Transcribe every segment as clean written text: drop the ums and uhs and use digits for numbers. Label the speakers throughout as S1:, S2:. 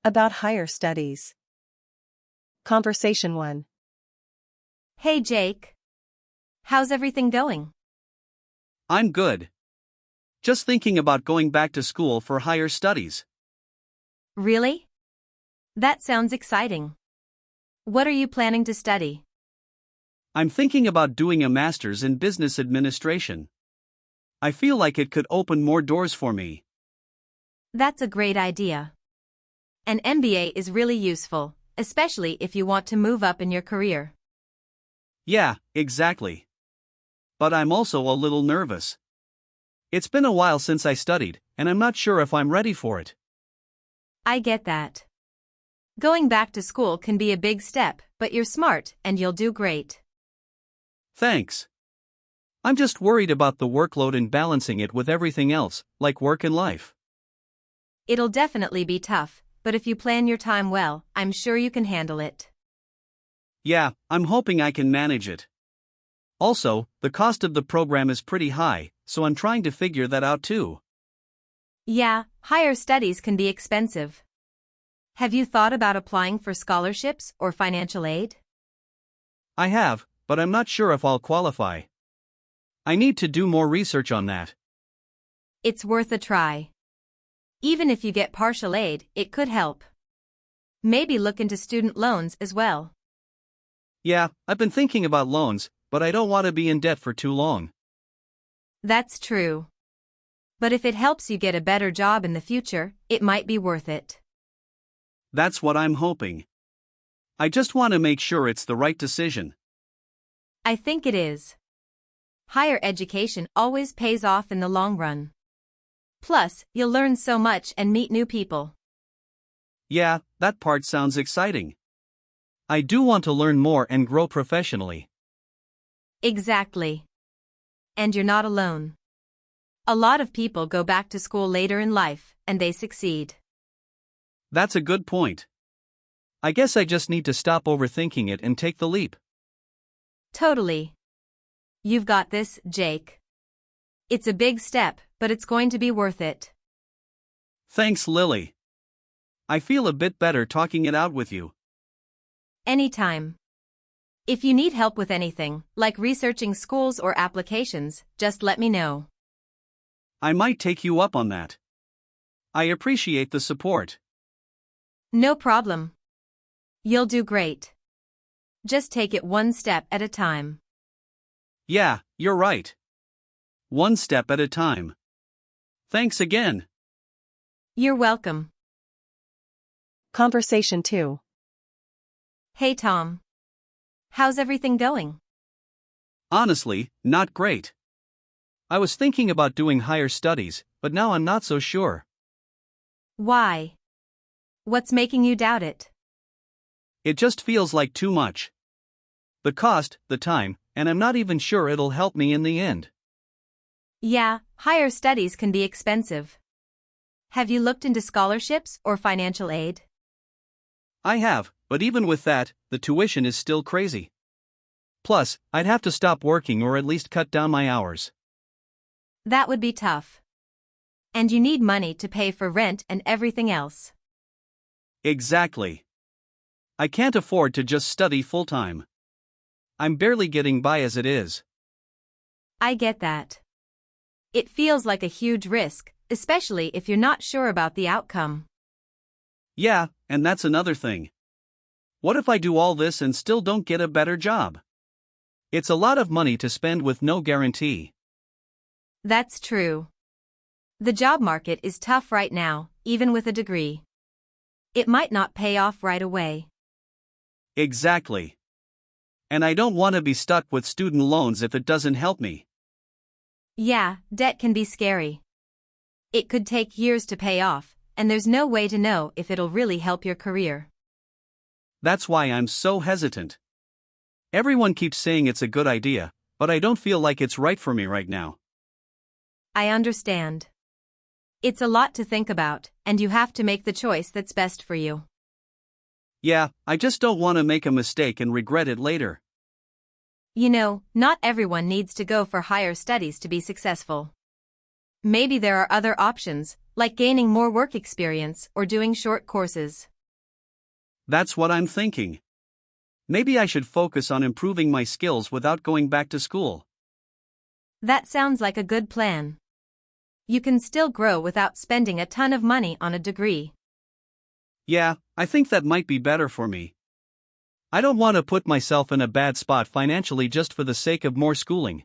S1: About higher studies. Conversation 1.
S2: Hey Jake. How's everything going?
S3: I'm good. Just thinking about going back to school for higher studies.
S2: Really? That sounds exciting. What are you planning to study?
S3: I'm thinking about doing a master's in business administration. I feel like it could open more doors for me.
S2: That's a great idea. An MBA is really useful, especially if you want to move up in your career.
S3: Yeah, exactly. But I'm also a little nervous. It's been a while since I studied, and I'm not sure if I'm ready for it.
S2: I get that. Going back to school can be a big step, but you're smart and you'll do great.
S3: Thanks. I'm just worried about the workload and balancing it with everything else, like work and life.
S2: It'll definitely be tough, but if you plan your time well, I'm sure you can handle it.
S3: Yeah, I'm hoping I can manage it. Also, the cost of the program is pretty high, so I'm trying to figure that out too.
S2: Yeah, higher studies can be expensive. Have you thought about applying for scholarships or financial aid?
S3: I have, but I'm not sure if I'll qualify. I need to do more research on that.
S2: It's worth a try. Even if you get partial aid, it could help. Maybe look into student loans as well.
S3: Yeah, I've been thinking about loans, but I don't want to be in debt for too long.
S2: That's true. But if it helps you get a better job in the future, it might be worth it.
S3: That's what I'm hoping. I just want to make sure it's the right decision.
S2: I think it is. Higher education always pays off in the long run. Plus, you'll learn so much and meet new people.
S3: Yeah, that part sounds exciting. I do want to learn more and grow professionally.
S2: Exactly. And you're not alone. A lot of people go back to school later in life, and they succeed.
S3: That's a good point. I guess I just need to stop overthinking it and take the leap.
S2: Totally. You've got this, Jake. It's a big step, but it's going to be worth it.
S3: Thanks, Lily. I feel a bit better talking it out with you.
S2: Anytime. If you need help with anything, like researching schools or applications, just let me know.
S3: I might take you up on that. I appreciate the support.
S2: No problem. You'll do great. Just take it one step at a time.
S3: Yeah, you're right. One step at a time. Thanks again.
S2: You're welcome.
S1: Conversation 2.
S2: Hey Tom. How's everything going?
S3: Honestly, not great. I was thinking about doing higher studies, but now I'm not so sure.
S2: Why? What's making you doubt it?
S3: It just feels like too much. The cost, the time, and I'm not even sure it'll help me in the end.
S2: Yeah, higher studies can be expensive. Have you looked into scholarships or financial aid?
S3: I have, but even with that, the tuition is still crazy. Plus, I'd have to stop working or at least cut down my hours.
S2: That would be tough. And you need money to pay for rent and everything else.
S3: Exactly. I can't afford to just study full-time. I'm barely getting by as it is.
S2: I get that. It feels like a huge risk, especially if you're not sure about the outcome.
S3: Yeah, and that's another thing. What if I do all this and still don't get a better job? It's a lot of money to spend with no guarantee.
S2: That's true. The job market is tough right now, even with a degree. It might not pay off right away.
S3: Exactly. And I don't want to be stuck with student loans if it doesn't help me.
S2: Yeah, debt can be scary. It could take years to pay off, and there's no way to know if it'll really help your career.
S3: That's why I'm so hesitant. Everyone keeps saying it's a good idea, but I don't feel like it's right for me right now.
S2: I understand. It's a lot to think about, and you have to make the choice that's best for you.
S3: Yeah, I just don't want to make a mistake and regret it later.
S2: You know, not everyone needs to go for higher studies to be successful. Maybe there are other options, like gaining more work experience or doing short courses.
S3: That's what I'm thinking. Maybe I should focus on improving my skills without going back to school.
S2: That sounds like a good plan. You can still grow without spending a ton of money on a degree.
S3: Yeah, I think that might be better for me. I don't want to put myself in a bad spot financially just for the sake of more schooling.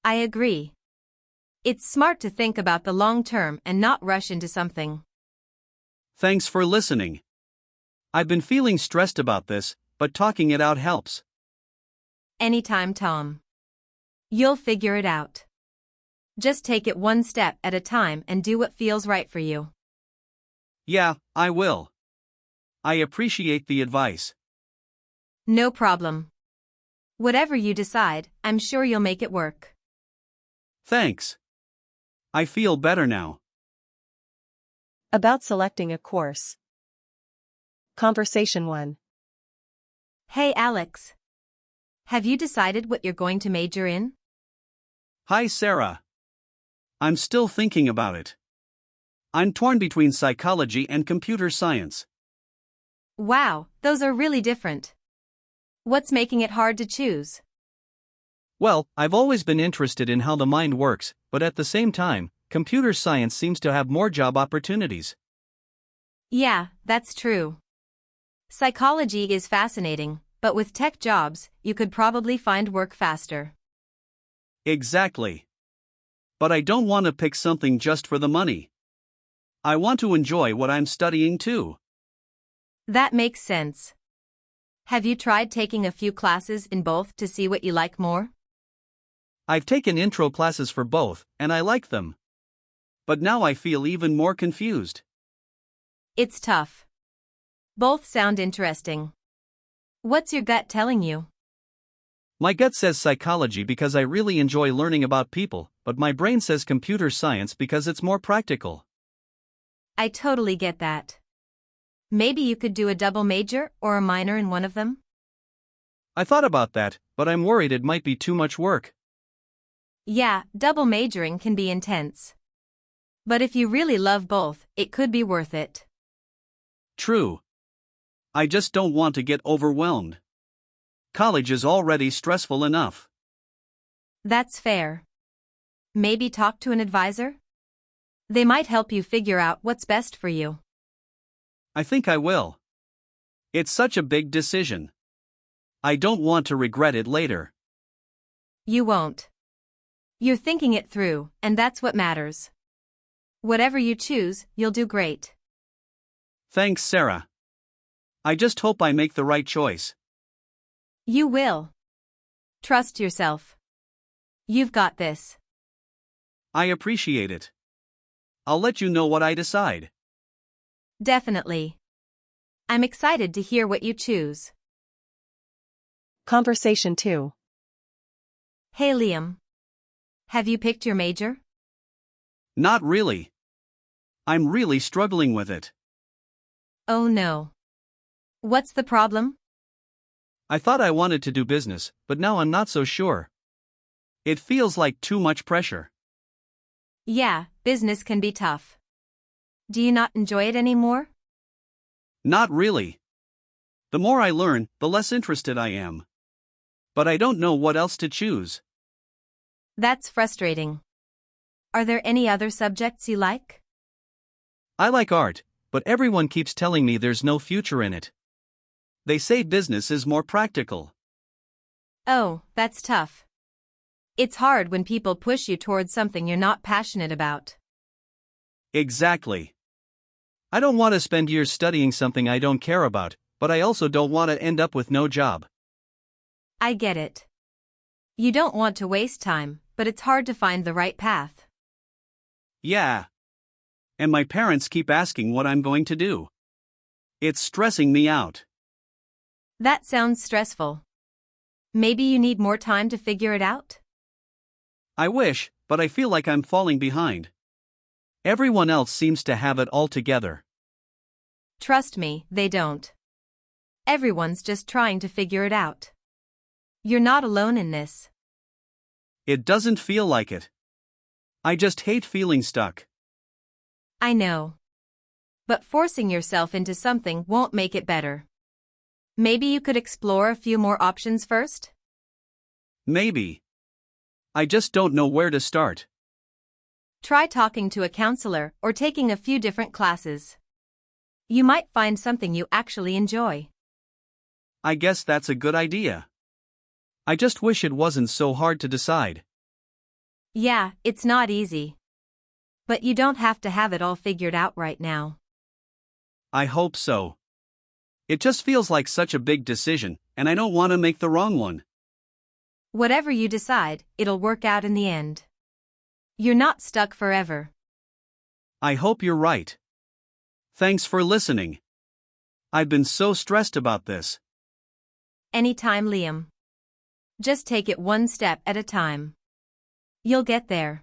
S2: I agree. It's smart to think about the long term and not rush into something.
S3: Thanks for listening. I've been feeling stressed about this, but talking it out helps.
S2: Anytime, Tom. You'll figure it out. Just take it one step at a time and do what feels right for you.
S3: Yeah, I will. I appreciate the advice.
S2: No problem. Whatever you decide, I'm sure you'll make it work.
S3: Thanks. I feel better now.
S1: About selecting a course. Conversation 1.
S2: Hey Alex. Have you decided what you're going to major in?
S3: Hi Sarah. I'm still thinking about it. I'm torn between psychology and computer science.
S2: Wow, those are really different. What's making it hard to choose?
S3: Well, I've always been interested in how the mind works, but at the same time, computer science seems to have more job opportunities.
S2: Yeah, that's true. Psychology is fascinating, but with tech jobs, you could probably find work faster.
S3: Exactly. But I don't want to pick something just for the money. I want to enjoy what I'm studying too.
S2: That makes sense. Have you tried taking a few classes in both to see what you like more?
S3: I've taken intro classes for both, and I like them. But now I feel even more confused.
S2: It's tough. Both sound interesting. What's your gut telling you?
S3: My gut says psychology because I really enjoy learning about people, but my brain says computer science because it's more practical.
S2: I totally get that. Maybe you could do a double major or a minor in one of them?
S3: I thought about that, but I'm worried it might be too much work.
S2: Yeah, double majoring can be intense. But if you really love both, it could be worth it.
S3: True. I just don't want to get overwhelmed. College is already stressful enough.
S2: That's fair. Maybe talk to an advisor? They might help you figure out what's best for you.
S3: I think I will. It's such a big decision. I don't want to regret it later.
S2: You won't. You're thinking it through, and that's what matters. Whatever you choose, you'll do great.
S3: Thanks, Sarah. I just hope I make the right choice.
S2: You will. Trust yourself. You've got this.
S3: I appreciate it. I'll let you know what I decide.
S2: Definitely. I'm excited to hear what you choose.
S1: Conversation 2.
S2: Hey Liam. Have you picked your major?
S3: Not really. I'm really struggling with it.
S2: Oh no. What's the problem?
S3: I thought I wanted to do business, but now I'm not so sure. It feels like too much pressure.
S2: Yeah, business can be tough. Do you not enjoy it anymore?
S3: Not really. The more I learn, the less interested I am. But I don't know what else to choose.
S2: That's frustrating. Are there any other subjects you like?
S3: I like art, but everyone keeps telling me there's no future in it. They say business is more practical.
S2: Oh, that's tough. It's hard when people push you towards something you're not passionate about.
S3: Exactly. I don't want to spend years studying something I don't care about, but I also don't want to end up with no job.
S2: I get it. You don't want to waste time, but it's hard to find the right path.
S3: Yeah. And my parents keep asking what I'm going to do. It's stressing me out.
S2: That sounds stressful. Maybe you need more time to figure it out?
S3: I wish, but I feel like I'm falling behind. Everyone else seems to have it all together.
S2: Trust me, they don't. Everyone's just trying to figure it out. You're not alone in this.
S3: It doesn't feel like it. I just hate feeling stuck.
S2: I know. But forcing yourself into something won't make it better. Maybe you could explore a few more options first?
S3: Maybe. I just don't know where to start.
S2: Try talking to a counselor or taking a few different classes. You might find something you actually enjoy.
S3: I guess that's a good idea. I just wish it wasn't so hard to decide.
S2: Yeah, it's not easy. But you don't have to have it all figured out right now.
S3: I hope so. It just feels like such a big decision, and I don't want to make the wrong one.
S2: Whatever you decide, it'll work out in the end. You're not stuck forever.
S3: I hope you're right. Thanks for listening. I've been so stressed about this.
S2: Anytime, Liam. Just take it one step at a time. You'll get there.